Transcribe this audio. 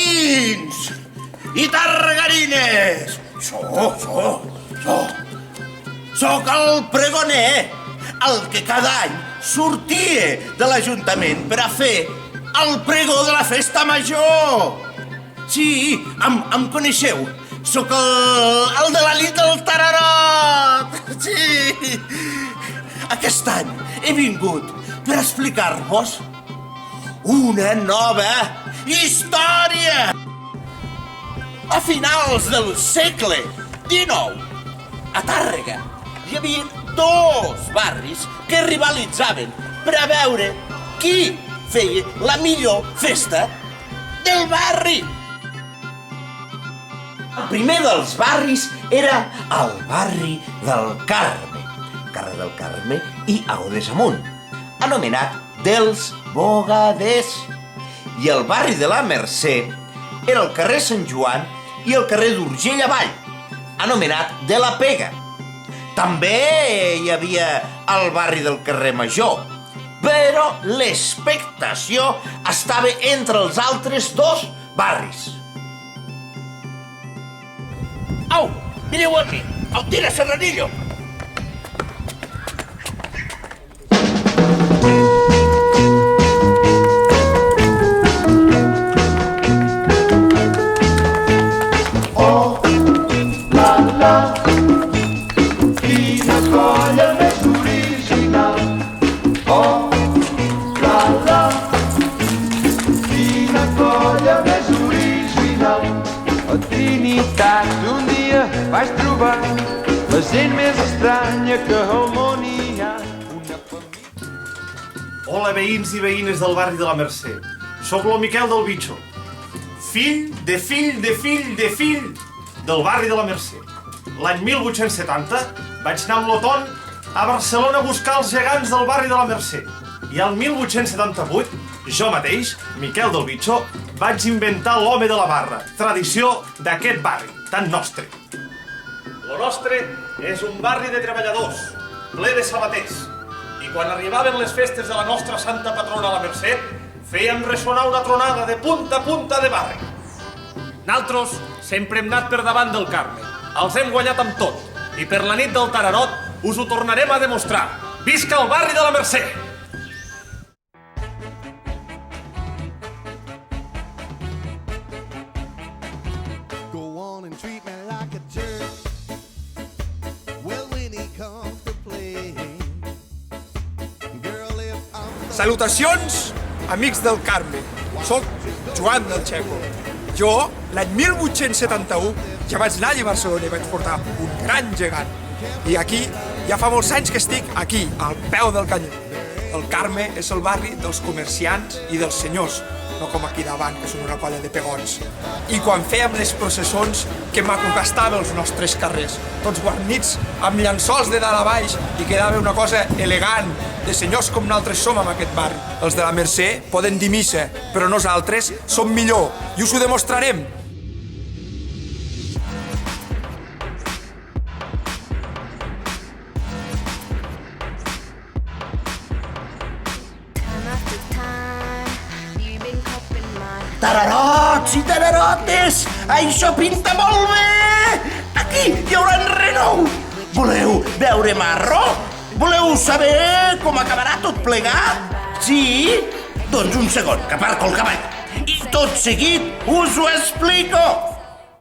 veïns i targarines! Soc el pregoner, el que cada any sortia de l'Ajuntament per a fer el pregó de la festa major. Sí, em coneixeu? Soc el de la nit del Tararot. Sí. Aquest any he vingut per explicar-vos una nova història. A finals del segle XIX, a Tàrrega, hi havia dos barris que rivalitzaven per a veure qui feia la millor festa del barri. El primer dels barris era el barri del Carme, Carrer del Carme i Audes amunt, anomenat dels Bogaders. I el barri de la Mercè era el carrer Sant Joan i el carrer d'Urgell avall, anomenat de la Pega. També hi havia el barri del carrer Major, però l'expectació estava entre els altres dos barris. Au, mireu aquí, el Tira Serranillo. Quina colla més original. Oh, la, quina colla més original. A Trinitat un dia vaig trobar la gent més estranya que al món hi ha. Hola, veïns i veïnes del barri de la Mercè. Soc el Miquel del Bitxo, fill del barri de la Mercè. L'any 1870 vaig anar amb l'Oton a Barcelona a buscar els gegants del barri de la Mercè. I al 1878, jo mateix, Miquel del Bitxo, vaig inventar l'home de la barra, tradició d'aquest barri, tan nostre. Lo nostre és un barri de treballadors, ple de sabaters. I quan arribaven les festes de la nostra santa patrona la Mercè, fèiem ressonar una tronada de punta a punta de barri. Naltros sempre hem anat per davant del Carme. Els hem guanyat amb tot. I per la nit del Tararot us ho tornarem a demostrar. Visca el barri de la Mercè! Salutacions, amics del Carme. Soc Joan del Checo. Jo, l'any 1871, ja vaig anar a Barcelona i vaig portar un gran gegant. I aquí, ja fa molts anys que estic aquí, al peu del canyó. El Carme és el barri dels comerciants i dels senyors, no com aquí davant, que són una colla de pegons. I quan fèiem les processons, que maco que estava els nostres carrers, tots guarnits amb llençols de dalt a baix, i quedava una cosa elegant, de senyors com nosaltres som en aquest barri. Els de la Mercè poden dir missa, però nosaltres som millor, i us ho demostrarem. Tararots i tararotes! Això pinta molt bé! Aquí hi haurà en renou! Voleu veure marro? Voleu saber com acabarà tot plegat? Sí? Doncs un segon, que aparco el cavall. I tot seguit us ho explico!